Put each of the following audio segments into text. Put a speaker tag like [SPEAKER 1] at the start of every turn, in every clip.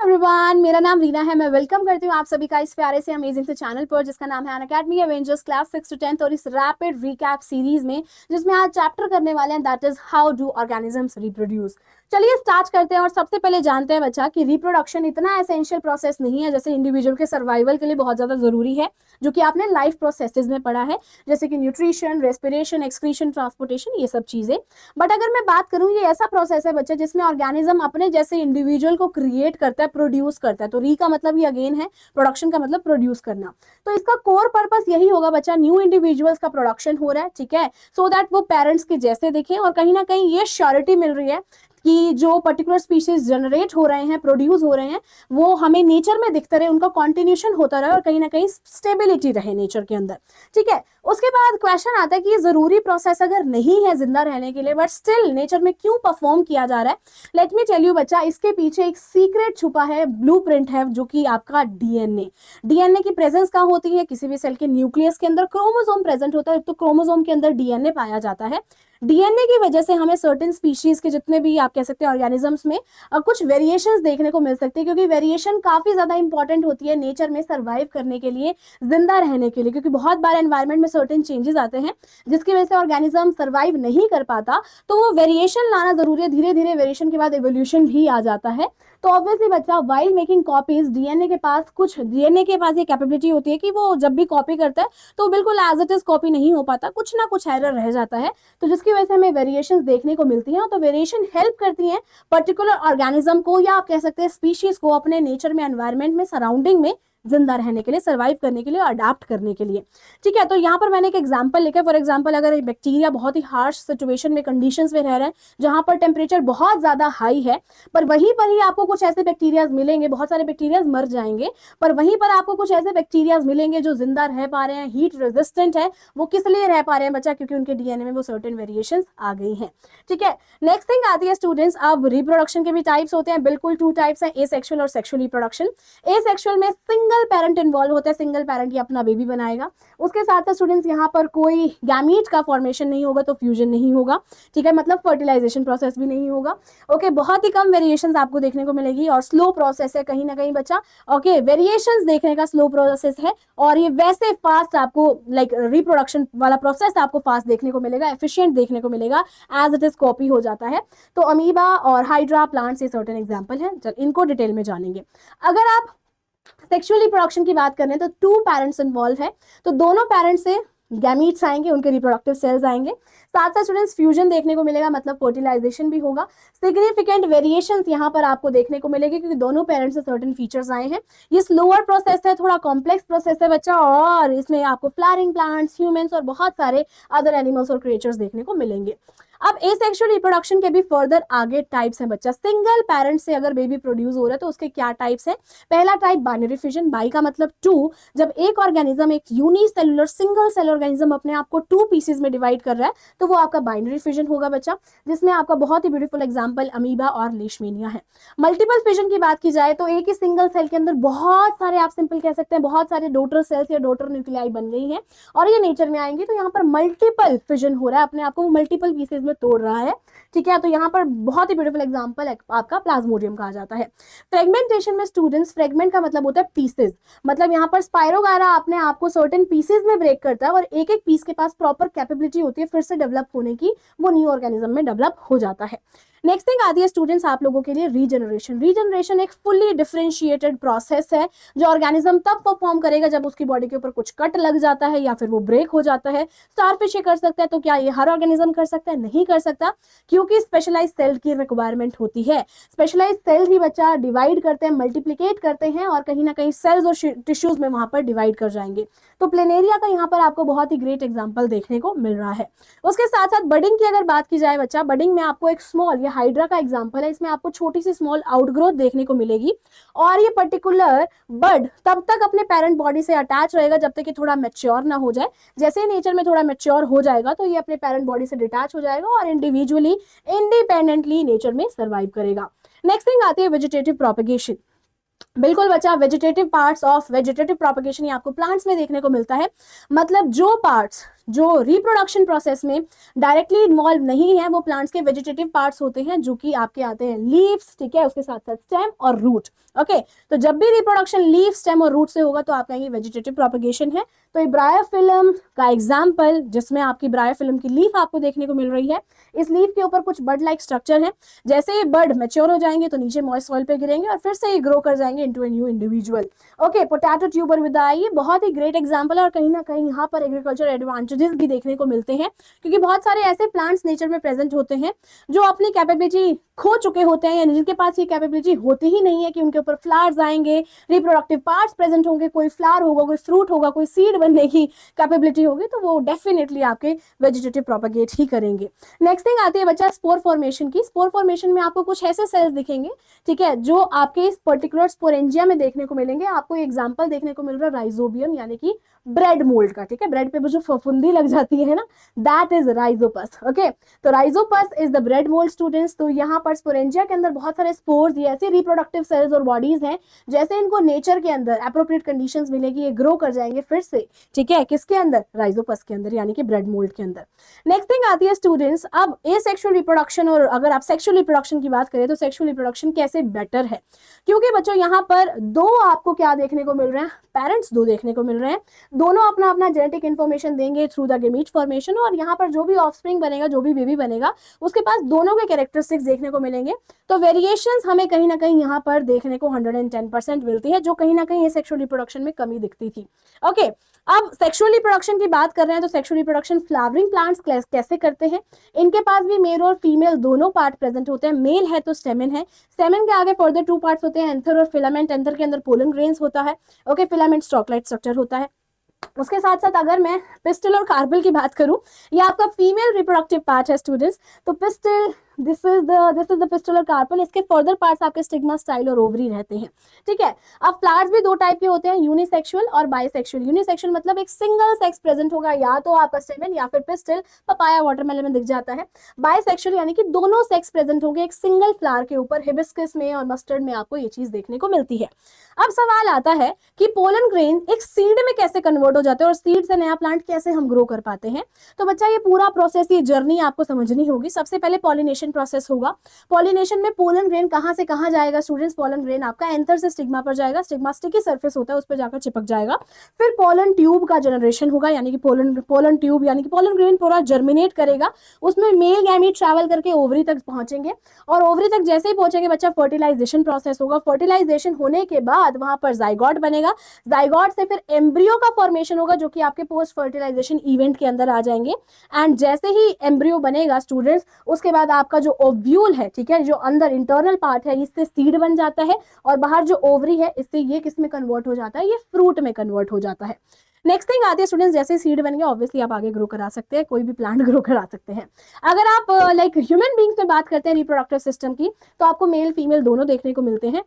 [SPEAKER 1] Everyone, मेरा नाम रीना है। मैं वेलकम करती हूँ आप सभी का इस प्यारे से अमेजिंग से चैनल पर जिसका नाम है अनअकैडमी एवेंजर्स क्लास 6 to 10 और इस रैपिड रिकैप सीरीज में जिसमें आज चैप्टर करने वाले हैं that is how do organisms reproduce. चलिए स्टार्ट करते हैं और सबसे पहले जानते हैं बच्चा कि रिप्रोडक्शन इतना एसेंशियल प्रोसेस नहीं है जैसे इंडिविजुअल के सर्वाइवल के लिए बहुत ज्यादा जरूरी है, जो कि आपने लाइफ प्रोसेसेस में पढ़ा है, जैसे कि न्यूट्रिशन, रेस्पिरेशन, एक्सक्रीशन, ट्रांसपोर्टेशन, ये सब चीजें। बट अगर मैं बात करूं, ये ऐसा प्रोसेस है बच्चा जिसमें ऑर्गेनिज्म अपने जैसे इंडिविजुअल को क्रिएट करता है, प्रोड्यूस करता है। तो री का मतलब ये अगेन है, प्रोडक्शन का मतलब प्रोड्यूस करना। तो इसका कोर पर्पस यही होगा बच्चा, न्यू इंडिविजुअल्स का प्रोडक्शन हो रहा है, ठीक है, सो दैट वो पेरेंट्स के जैसे दिखें और कहीं ना कहीं ये श्योरिटी मिल रही है कि जो पर्टिकुलर स्पीशीज जनरेट हो रहे हैं, प्रोड्यूस हो रहे हैं, वो हमें नेचर में दिखते रहे, उनका कॉन्टिन्यूशन होता रहे और कहीं ना कहीं स्टेबिलिटी रहे नेचर के अंदर, ठीक है। उसके बाद क्वेश्चन आता है कि ये जरूरी प्रोसेस अगर नहीं है जिंदा रहने के लिए, बट स्टिल नेचर में क्यों परफॉर्म किया जा रहा है। लेट मी टेल यू बच्चा, इसके पीछे एक सीक्रेट छुपा है, ब्लूप्रिंट है, जो कि आपका डीएनए। डीएनए की प्रेजेंस कहाँ होती है? किसी भी सेल के न्यूक्लियस के अंदर क्रोमोसोम प्रेजेंट होता है, तो क्रोमोसोम के अंदर डीएनए पाया जाता है। डीएनए की वजह से हमें सर्टेन स्पीशीज के जितने भी आप कह सकते हैं ऑर्गेनिजम्स में कुछ वेरिएशंस देखने को मिल सकते हैं, क्योंकि वेरिएशन काफी ज्यादा इंपॉर्टेंट होती है नेचर में सर्वाइव करने के लिए, जिंदा रहने के लिए, क्योंकि बहुत बार एनवायरनमेंट में सर्टेन चेंजेस आते हैं जिसकी वजह से ऑर्गेनिज्म सर्वाइव नहीं कर पाता, तो वो वेरिएशन लाना जरूरी है। धीरे धीरे वेरिएशन के बाद एवोल्यूशन भी आ जाता है। तो ऑब्वियसली बच्चा, वाइल मेकिंग कॉपीज, डीएनए के पास ये कैपेबिलिटी होती है कि वो जब भी कॉपी करता है तो बिल्कुल एज इट इज कॉपी नहीं हो पाता, कुछ ना कुछ एरर रह जाता है, तो जिसकी वजह से हमें वेरिएशंस देखने को मिलती हैं। तो वेरिएशन हेल्प करती हैं पर्टिकुलर ऑर्गेनिज्म को, या आप कह सकते हैं स्पीशीज को, अपने नेचर में, एनवायरनमेंट में, सराउंडिंग में जिंदा रहने के लिए, सर्वाइव करने के लिए, अडाप्ट करने के लिए, ठीक है। तो यहाँ पर मैंने एक एग्जांपल लिखा है। फॉर एग्जांपल, अगर एक बैक्टीरिया बहुत ही हार्श सिचुएशन में, कंडीशंस में रह रहे हैं जहां पर टेम्परेचर बहुत ज्यादा हाई है, पर वहीं पर ही आपको कुछ ऐसे बैक्टीरियाज मिलेंगे, बहुत सारे बैक्टीरियाज मर जाएंगे, पर वहीं पर आपको कुछ ऐसे बैक्टीरियाज मिलेंगे जो जिंदा रह पा रहे हैं, हीट रेजिस्टेंट है। वो किस लिए रह पा रहे हैं बच्चा? क्योंकि उनके डीएनए में वो सर्टेन वेरिएशंस आ गई हैं, ठीक है। नेक्स्ट थिंग आती है स्टूडेंट्स, अब रिप्रोडक्शन के भी टाइप्स होते हैं, बिल्कुल 2 टाइप्स हैं, एसेक्सुअल और सेक्सुअल रिप्रोडक्शन। एसेक्सुअल में सिंगल पेरेंट इन्वॉल्व होता है, सिंगल पेरेंट ही अपना बेबी बनाएगा। उसके साथ साथ स्टूडेंट्स यहाँ पर कोई गैमीट का फॉर्मेशन नहीं होगा, तो फ्यूजन नहीं होगा, ठीक है, मतलब फर्टिलाइजेशन प्रोसेस भी नहीं होगा। ओके, बहुत ही कम वेरिएशंस आपको देखने को मिलेगी और स्लो प्रोसेस है कहीं ना कहीं बच्चा। ओके, वेरिएशंस देखने का स्लो प्रोसेस है और ये वैसे फास्ट आपको लाइक रिप्रोडक्शन वाला प्रोसेस आपको फास्ट देखने को मिलेगा, एफिशिएंट देखने को मिलेगा, एज इट इज कॉपी हो जाता है। तो अमीबा और हाइड्रा प्लांट्स ये सर्टेन एग्जांपल है, इनको डिटेल में जानेंगे। अगर आप सेक्सुअल रिप्रोडक्शन की बात करें तो 2 पेरेंट्स इन्वॉल्व है, तो दोनों पेरेंट्स से गैमीट्स आएंगे, उनके रिप्रोडक्टिव सेल्स आएंगे। साथ साथ स्टूडेंट्स फ्यूजन देखने को मिलेगा, मतलब फर्टिलाइजेशन भी होगा। सिग्निफिकेंट वेरिएशंस यहाँ पर आपको देखने को मिलेगी क्योंकि दोनों पेरेंट्स से सर्टेन फीचर्स आए हैं। ये स्लोअर प्रोसेस है, थोड़ा कॉम्प्लेक्स प्रोसेस है बच्चा, और इसमें आपको फ्लावरिंग प्लांट्स, ह्यूमंस और बहुत सारे अदर एनिमल्स और क्रिएचर्स देखने को मिलेंगे। अब एसेक्सुअल रिप्रोडक्शन के भी फर्दर आगे टाइप्स हैं बच्चा। सिंगल पेरेंट से अगर बेबी प्रोड्यूस हो रहा है तो उसके क्या टाइप्स हैं? पहला टाइप बाइनरी फिजन, बाई का मतलब 2, जब एक ऑर्गेनिज्म, एक यूनिसेलुलर सिंगल सेल ऑर्गेनिज्म अपने आप को 2 पीसेस में डिवाइड कर रहा है, तो वो आपका बाइनरी फिजन होगा बच्चा, जिसमें आपका बहुत ही ब्यूटीफुल एग्जांपल अमीबा और लीशमेनिया है। मल्टीपल फिजन की बात की जाए तो एक ही सिंगल सेल के अंदर बहुत सारे, आप सिंपल कह सकते हैं, बहुत सारे डॉटर सेल्स या डॉटर न्यूक्लियाई बन गई हैं और ये नेचर में आएंगी, तो यहाँ पर मल्टीपल फिजन हो रहा है, अपने आप को मल्टीपल पीसेस में तोड़ रहा है, ठीक है। तो यहाँ पर बहुत ही ब्यूटीफुल एग्जांपल आपका प्लाज्मोडियम कहा जाता है। फ्रेगमेंटेशन में स्टूडेंट्स, फ्रेगमेंट का मतलब होता है पीसेस, मतलब यहाँ पर स्पाइरोगायरा अपने आप को सर्टेन पीसेस में ब्रेक करता है और एक एक पीस के पास प्रॉपर कैपेबिलिटी होती है फिर से डेवलप होने की, वो न्यू ऑर्गेनिज्म में डेवलप हो जाता है। नेक्स्ट थिंग आती है स्टूडेंट्स आप लोगों के लिए रीजनरेशन। रीजनरेशन एक फुल्ली डिफरेंशिएटेड प्रोसेस है जो ऑर्गेनिज्म तब परफॉर्म करेगा जब उसकी बॉडी के ऊपर कुछ कट लग जाता है या फिर वो ब्रेक हो जाता है। स्टारफिश ये कर सकता है, तो क्या ये हर ऑर्गेनिज्म कर सकता है? नहीं कर सकता, क्योंकि स्पेशलाइज सेल की रिक्वायरमेंट होती है। स्पेशलाइज सेल ही बच्चा डिवाइड करते हैं, मल्टीप्लिकेट करते हैं और कहीं ना कहीं सेल्स और टिश्यूज में वहां पर डिवाइड कर जाएंगे। तो प्लेनेरिया का यहाँ पर आपको बहुत ही ग्रेट एग्जाम्पल देखने को मिल रहा है। उसके साथ साथ बडिंग की अगर बात की जाए बच्चा, बडिंग में आपको एक स्मॉल, हाइड्रा का एग्जांपल है, इसमें आपको छोटी सी स्मॉल आउटग्रोथ देखने को मिलेगी और ये पर्टिकुलर बड तब तक अपने पेरेंट बॉडी से अटैच रहेगा जब तक कि थोड़ा मैच्योर ना हो जाए। जैसे ही नेचर में थोड़ा मैच्योर हो जाएगा तो ये अपने पेरेंट बॉडी से डिटैच हो जाएगा और इंडिविजुअली, इंडिपेंडेंटली नेचर में सर्वाइव करेगा। नेक्स्ट थिंग आती है वेजिटेटिव प्रोपेगेशन। बिल्कुल बच्चा, vegetative parts of vegetative propagation आपको प्लांट्स में देखने को मिलता है, मतलब जो पार्ट्स जो रिप्रोडक्शन प्रोसेस में डायरेक्टली इन्वॉल्व नहीं है वो प्लांट्स के वेजिटेटिव पार्ट्स होते हैं, जो कि आपके आते हैं लीव्स, ठीक है, उसके साथ साथ स्टेम और रूट। ओके, तो जब भी रिप्रोडक्शन लीफ, स्टेम और रूट से होगा तो आप कहेंगे वेजिटेटिव प्रोपगेशन है। तो ये ब्रायोफिल्म का एग्जाम्पल, जिसमें आपकी ब्रायोफिल्म की लीफ आपको देखने को मिल रही है, इस लीफ के ऊपर कुछ बर्ड लाइक स्ट्रक्चर है। जैसे ये बर्ड मैच्योर हो जाएंगे तो नीचे मॉइस्ट सॉइल पे गिरेंगे और फिर से ये ग्रो कर जाएंगे into a new individual. Okay, potato tuber with I, ये बहुत ही ग्रेट एग्जांपल है और कहीं ना कहीं यहाँ पर एग्रीकल्चर एडवांटेजेस भी देखने को मिलते हैं, क्योंकि बहुत सारे ऐसे प्लांट्स नेचर में प्रेजेंट होते हैं जो अपनी कैपेबिलिटी खो चुके होते हैं, यानी जिनके पास ये कैपेबिलिटी होती ही नहीं है कि उनके ऊपर फ्लावर्स आएंगे, रिप्रोडक्टिव पार्ट्स प्रेजेंट होंगे, कोई फ्लावर होगा, कोई फ्रूट होगा, कोई सीड बनने की कैपेबिलिटी होगी, तो वो डेफिनेटली आपके वेजिटेटिव प्रोपगेट ही करेंगे। नेक्स्ट थिंग आती है बच्चा स्पोर फॉर्मेशन की। स्पोर फॉर्मेशन में आपको कुछ ऐसे सेल्स दिखेंगे, ठीक है, जो आपके इस पर्टिकुलर स्पोरेंजिया में देखने को मिलेंगे। आपको एग्जांपल देखने को मिल रहा है राइजोबियम, यानी कि ब्रेड मोल्ड का, ठीक है, ब्रेड पे जो फफूंदी लग जाती है ना, दैट इज राइजोपस। ओके, तो Rhizopus is the bread mould students. तो यहाँ पर स्पोरेंजिया के अंदर बहुत सारे स्पोर्स, ये ऐसे रिप्रोडक्टिव सेल्स और बॉडीज हैं, जैसे इनको नेचर के अंदर एप्रोप्रिएट कंडीशंस मिलेगी, ये ग्रो कर जाएंगे फिर से, ठीक है, किसके अंदर, राइजोपस के अंदर, यानी कि ब्रेड मोल्ड के अंदर। नेक्स्ट थिंग आती है स्टूडेंट्स, अब एसेक्सुअल रिप्रोडक्शन, और अगर आप सेक्सुअल रिप्रोडक्शन की बात करें तो सेक्सुअल रिप्रोडक्शन कैसे बेटर है, क्योंकि बच्चों यहाँ पर दो आपको क्या देखने को मिल रहे हैं, पेरेंट्स दो देखने को मिल रहे हैं, दोनों अपना अपना जेनेटिक इन्फॉर्मेशन देंगे थ्रू द गेमीट फॉर्मेशन, और यहाँ पर जो भी ऑफस्प्रिंग बनेगा, जो भी बेबी बनेगा, उसके पास दोनों के कैरेक्टरिस्टिक्स देखने को मिलेंगे। तो वेरिएशंस हमें कहीं ना कहीं यहाँ पर देखने को 110% मिलती है, जो कहीं ना कहीं सेक्सुअल रिप्रोडक्शन में कमी दिखती थी। ओके, अब सेक्सुअल रिप्रोडक्शन की बात कर रहे हैं, तो सेक्सुअल रिप्रोडक्शन फ्लावरिंग प्लांट्स कैसे करते हैं। इनके पास भी मेल और फीमेल दोनों पार्ट प्रेजेंट होते हैं। मेल है तो स्टेमन है, स्टेमन के आगे फर्दर 2 पार्ट्स होते हैं, एंथर और फिलामेंट। एंथर के अंदर पोलन ग्रेन्स होता है, ओके, फिलामेंट स्टॉकलाइट स्ट्रक्चर होता है। उसके साथ साथ अगर मैं पिस्टल और कार्पेल की बात करूं, ये आपका फीमेल रिप्रोडक्टिव पार्ट है स्टूडेंट्स। तो pistol, this is the pistol और कार्पेल, इसके फर्दर पार्ट्स आपके स्टिग्मा, स्टाइल और ओवरी रहते हैं, ठीक है। अब फ्लावर्स भी दो टाइप के होते हैं, यूनिसेक्सुअल और बाइसेक्सुअल। यूनिसेक्सुअल मतलब एक सिंगल सेक्स प्रेजेंट होगा, या तो आपका स्टेमन या फिर पिस्टल, पपाया वाटरमेलन में दिख जाता है। बाइसेक्सुअल यानी कि दोनों सेक्स प्रेजेंट होंगे एक सिंगल फ्लावर के ऊपर। हिबिस्कस में और मस्टर्ड में आपको ये चीज देखने को मिलती है। अब सवाल आता है कि पोलन ग्रेन एक सीड में कैसे कन्वर्ट हो जाते हैं और सीड से नया प्लांट कैसे हम ग्रो कर पाते हैं। तो बच्चा ये पूरा प्रोसेस, ये जर्नी आपको समझनी होगी। सबसे पहले पॉलिनेशन प्रोसेस होगा। पॉलिनेशन में पोलन ग्रेन कहां से कहां जाएगा स्टूडेंट्स, पोलन ग्रेन आपका एंथर से स्टिग्मा पर जाएगा, स्टिग्मा स्टिकी सरफेस होता है, उस पर जाकर चिपक जाएगा। फिर पोलन ट्यूब का जनरेशन होगा, यानी कि पोलन ट्यूब यानी कि पोलन ग्रेन पूरा जर्मिनेट करेगा, उसमें मेल गैमीट ट्रैवल करके ओवरी तक पहुंचेंगे, और ओवरी तक जैसे ही पहुंचेंगे बच्चा फर्टिलाइजेशन प्रोसेस होगा। फर्टिलाइजेशन होने के बाद वहां पर जाइगोट बनेगा, जाइगोट से फिर एम्ब्रियो का फॉर्मेशन होगा, जो कि आपके पोस्ट फर्टिलाइजेशन इवेंट के अंदर आ जाएंगे। एंड जैसे ही एम्ब्रियो बनेगा स्टूडेंट्स, उसके बाद आपका जो ओव्यूल है, ठीक है, जो अंदर इंटरनल पार्ट है, इससे सीड बन जाता है, और बाहर जो ओवरी है, इससे ये किस में कन्वर्ट हो जाता है, ये फ्रूट में कन्वर्ट हो जाता है। नेक्स्ट थिंग आती है स्टूडेंट्स, जैसे सीड बन गया ऑब्वियसली आप आगे ग्रो करा सकते हैं, कोई भी प्लांट ग्रो करा सकते हैं। अगर आप लाइक ह्यूमन बींग्स में बात करते हैं रिप्रोडक्टिव सिस्टम की, तो आपको मेल फीमेल दोनों देखने को मिलते हैं,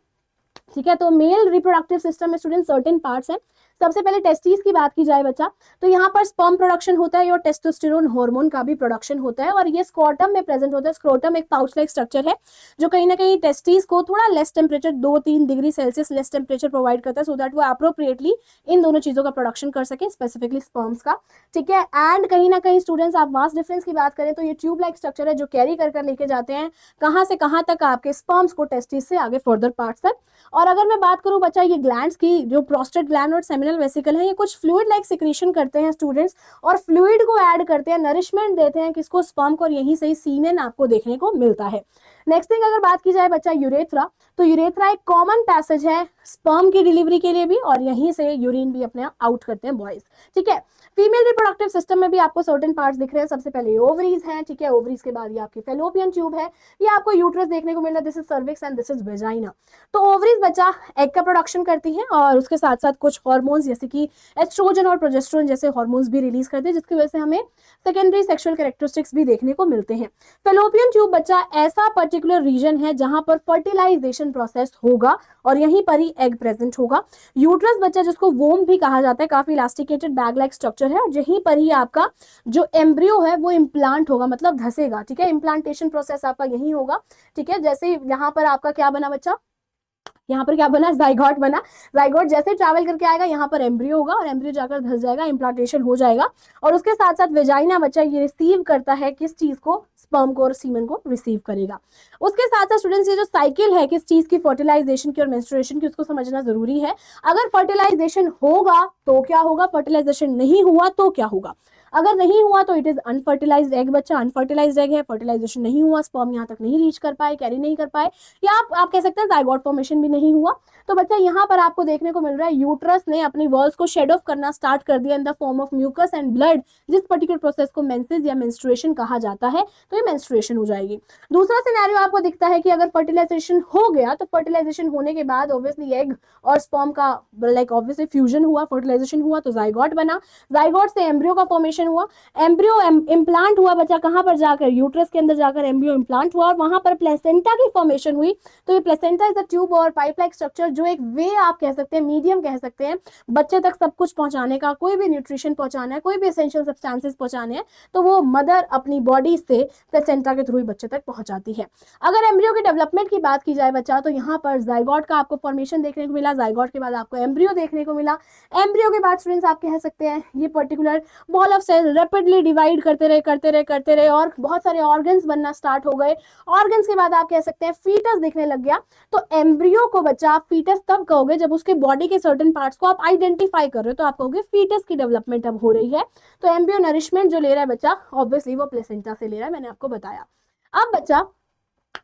[SPEAKER 1] ठीक है। तो मेल रिप्रोडक्टिव सिस्टम में स्टूडेंट सर्टेन पार्ट्स हैं। सबसे पहले टेस्टिस की बात की जाए बच्चा, तो यहाँ पर स्पर्म प्रोडक्शन होता है और टेस्टोस्टेरोन हार्मोन का भी प्रोडक्शन होता है, और ये स्क्रोटम में प्रेजेंट होता है। स्क्रोटम एक पाउच लाइक स्ट्रक्चर है, जो कहीं ना कहीं टेस्टिस को थोड़ा less temperature, 2-3 degree Celsius less temperature provide करता है, सो दैट वो अप्रोप्रिएटली इन दोनों चीजों का प्रोडक्शन कर सके, स्पेसिफिकली स्पर्म्स का, ठीक है। एंड कहीं ना कहीं स्टूडेंट्स आप मास डिफरेंस की बात करें तो ये ट्यूब लाइक स्ट्रक्चर है, जो कैरी कर लेके जाते हैं कहाँ से कहाँ तक, आपके स्पर्म्स को टेस्टिस से आगे फर्दर पार्ट्स तक। और अगर मैं बात करूं बच्चा ये ग्लैंड्स की, जो प्रोस्टेट ग्लैंड और सेमिनल वेसिकल है, ये कुछ फ्लूइड लाइक सिक्रीशन करते हैं स्टूडेंट्स, और फ्लूइड को ऐड करते हैं, नरिशमेंट देते हैं किसको, स्पर्म को, और यहीं से ही सीमेन आपको देखने को मिलता है। नेक्स्ट थिंग अगर बात की जाए बच्चा यूरेथ्रा, तो यूरेथ्रा एक कॉमन पैसेज है स्पर्म की डिलीवरी के लिए भी, और यहीं से यूरिन भी अपने आउट करते हैं बॉयज, ठीक है। फीमेल रिप्रोडक्टिव सिस्टम में भी आपको सर्टेन पार्ट्स दिख रहे हैं। सबसे पहले ओवरीज हैं, ठीक है, ओवरीज के बाद ये आपकी फेलोपियन ट्यूब है, ये आपको यूट्रस देखने को मिल रहा है, this is cervix and this is vagina. तो ओवरीज बच्चा एग का प्रोडक्शन करती हैं, और उसके साथ साथ कुछ हार्मोन्स जैसे कि एस्ट्रोजन और प्रोजेस्टेरोन जैसे हार्मोन्स भी रिलीज करते हैं, जिसकी वजह से हमें सेकेंडरी सेक्सुअल कैरेक्टरिस्टिक्स भी देखने को मिलते हैं। फेलोपियन ट्यूब बच्चा ऐसा पर्टिकुलर रीजन है जहां पर फर्टिलाइजेशन प्रोसेस होगा, और यहीं पर ही एग प्रेजेंट होगा। यूट्रस बच्चा, जिसको वोम भी कहा जाता है, काफी इलास्टिकेटेड बैग लाइक स्ट्रक्चर है, और यहीं पर ही आपका जो एम्ब्रियो है वो इम्प्लांट होगा, मतलब धसेगा, ठीक है। इम्प्लांटेशन प्रोसेस आपका यही होगा, ठीक है। जैसे यहाँ पर आपका क्या बना बच्चा, यहाँ पर क्या बना, जाइगोट बना। जाइगोट जैसे ट्रैवल करके आएगा यहाँ पर एम्ब्रियो होगा और एम्ब्रियो जाकर धस जाएगा, इम्प्लांटेशन हो जाएगा और उसके साथ साथ वेजाइना बच्चा ये रिसीव करता है किस चीज को, स्पर्म को और सीमेन को रिसीव करेगा। उसके साथ साथ स्टूडेंट्स ये जो साइकिल है किस चीज की, फर्टिलाइजेशन की और मेंस्ट्रुएशन की, उसको समझना जरूरी है। अगर फर्टिलाइजेशन होगा तो क्या होगा, फर्टिलाइजेशन नहीं हुआ तो क्या होगा। अगर नहीं हुआ तो इट इज अनफर्टिलाइज्ड एग, बच्चा अनफर्टिलाइज्ड एग है, फर्टिलाइजेशन नहीं हुआ, स्पर्म यहाँ तक नहीं रीच कर पाए, कैरी नहीं कर पाए, या आप कह सकते हैं जाइगोट फॉर्मेशन भी नहीं हुआ। तो बच्चा यहाँ पर आपको देखने को मिल रहा है यूट्रस ने अपनी वॉल्स को शेड ऑफ करना स्टार्ट कर दिया in the form of mucus and blood, जिस पर्टिकुलर प्रोसेस को मेंसेस या मेंस्ट्रुएशन कहा जाता है, तो ये मेंस्ट्रुएशन हो जाएगी। दूसरा सिनेरियो आपको दिखता है कि अगर फर्टिलाइजेशन हो गया तो फर्टिलाइजेशन होने के बाद ऑब्वियसली एग और स्पर्म का लाइक ऑब्वियसली फ्यूजन हुआ, फर्टिलाइजेशन हुआ तो जाइगोट बना, जाइगोट से एम्ब्रियो का फॉर्मेशन हुआ, एम्ब्रियो इम्प्लांट हुआ बच्चा कहां पर जाकर, यूट्रस के अंदर जाकर एम्ब्रियो इम्प्लांट हुआ और वहां पर प्लेसेंटा की फॉर्मेशन हुई। तो ये प्लेसेंटा इज द ट्यूब और पाइप लाइक स्ट्रक्चर, जो एक वे आप कह सकते हैं, मीडियम कह सकते हैं बच्चे तक सब कुछ पहुंचाने का, कोई भी न्यूट्रिशन पहुंचाना है, कोई भी एसेंशियल सब्सटेंसेस पहुंचाने हैं तो वो मदर अपनी बॉडी से प्लेसेंटा के थ्रू ही बच्चे तक पहुंचाती है। अगर एम्ब्रियो के डेवलपमेंट की बात की जाए बच्चा तो यहाँ पर जाइगोट का आपको फॉर्मेशन देखने को मिला, जाइगोट के बाद आपको एम्ब्रियो देखने को मिला, एम्ब्रियो के बाद स्टूडेंट्स आप कह सकते हैं ये particular ball of cell rapidly divide करते रहे और बहुत सारे ऑर्गन्स बनना स्टार्ट हो गए। ऑर्गन्स के बाद आप कह सकते हैं फीटस दिखने लग गया। तो एम्ब्रियो को बच्चा आप फीटस तब कहोगे जब उसके बॉडी के सर्टेन पार्ट्स को आप आइडेंटिफाई कर रहे हो, तो आप कहोगे फीटस की डेवलपमेंट अब हो रही है। तो एम्ब्रियो नरिशमेंट जो ले रहा है बच्चा ऑब्वियसली वो प्लेसेंटा से ले रहा है, मैंने आपको बताया। अब बच्चा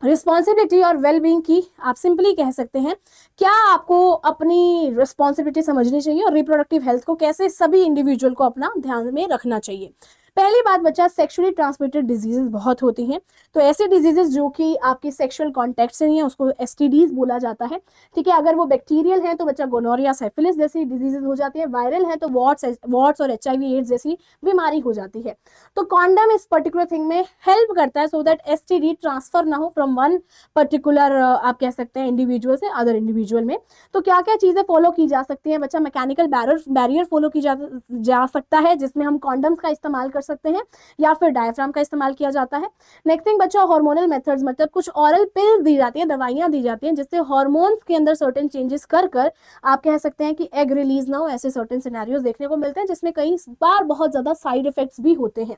[SPEAKER 1] रिस्पॉन्सिबिलिटी और वेलबींग की आप सिंपली कह सकते हैं, क्या आपको अपनी रिस्पॉन्सिबिलिटी समझनी चाहिए और रिप्रोडक्टिव हेल्थ को कैसे सभी इंडिविजुअल को अपना ध्यान में रखना चाहिए। पहली बात बच्चा, सेक्सुअली ट्रांसमिटेड डिजीजेस बहुत होती हैं। तो ऐसे डिजीजेस जो कि आपकी सेक्सुअल कॉन्टैक्ट से नहीं है उसको एसटीडीज बोला जाता है। ठीक है, अगर वो बैक्टीरियल है तो बच्चा गोनोरिया सिफिलिस जैसी डिजीजेस हो जाती है, वायरल है तो वॉट्स और एचआईवी एड्स जैसी बीमारी हो जाती है। तो कॉन्डम इस पर्टिकुलर थिंग में हेल्प करता है सो दैट एसटीडी ट्रांसफर ना हो फ्रॉम वन पर्टिकुलर आप कह सकते हैं इंडिविजुअल से अदर इंडिविजुअल में। तो क्या क्या चीजें फॉलो की जा सकती हैं बच्चा, मैकेनिकल बैरियर फॉलो की जा सकता है जिसमें हम कॉन्डम्स का इस्तेमाल कर सकते हैं या फिर डायफ्राम का इस्तेमाल किया जाता है। नेक्स्ट थिंग बच्चा, हार्मोनल मेथड्स, मतलब कुछ ऑरल पिल्स दी जाती हैं, दवाइयां दी जाती हैं जिससे हार्मोन्स के अंदर सर्टेन चेंजेस कर कर आप कह सकते हैं कि एग रिलीज ना हो, ऐसे सर्टेन सिनेरियोज देखने को मिलते हैं जिसमें कई बार बहुत ज्यादा साइड इफेक्ट्स भी होते हैं।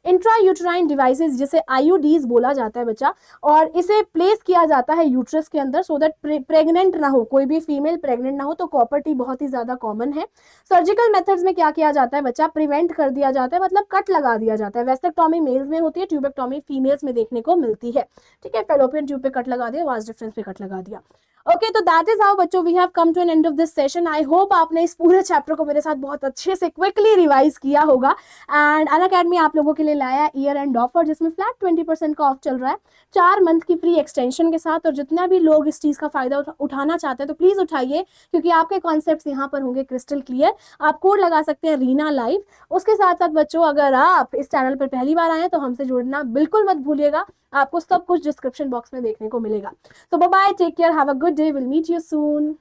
[SPEAKER 1] इंट्रा यूट्राइन डिवाइसेस जिसे आईयूडीज बोला जाता है बच्चा, और इसे प्लेस किया जाता है यूट्रस के अंदर सो दैट प्रेग्नेंट ना हो, कोई भी फीमेल प्रेग्नेंट ना हो। तो कॉपर टी बहुत ही ज्यादा कॉमन है। सर्जिकल मेथड्स में क्या किया जाता है बच्चा, प्रिवेंट कर दिया जाता है, मतलब कट लगा दिया जाता है। वेस्टेक्टॉमी मेल्स में होती है, ट्यूबेक्टॉमी फीमेल्स में देखने को मिलती है। ठीक है, फेलोपियन ट्यूब पे कट लगा दिया, वास डिफरेंस पे कट लगा दिया। ओके, तो दैट इज हाउ बच्चों we have come to an end of this session. I hope आपने इस पूरे चैप्टर को मेरे साथ बहुत अच्छे से क्विकली रिवाइज किया होगा। एंड अनअकैडमी आप लोगों के लिए लाया ईयर एंड ऑफर जिसमें फ्लैट 20% का ऑफ चल रहा है 4 मंथ की फ्री एक्सटेंशन के साथ। और जितना भी लोग इस चीज का फायदा उठाना चाहते हैं तो प्लीज उठाइए, क्योंकि आपके कॉन्सेप्ट्स यहाँ पर होंगे क्रिस्टल क्लियर। आप कोड लगा सकते हैं रीना लाइव। उसके साथ साथ बच्चों, अगर आप इस चैनल पर पहली बार आए हैं तो हमसे जुड़ना बिल्कुल मत भूलिएगा, आपको सब कुछ डिस्क्रिप्शन बॉक्स में देखने को मिलेगा। तो bye bye, take care, have a good day, will meet you soon.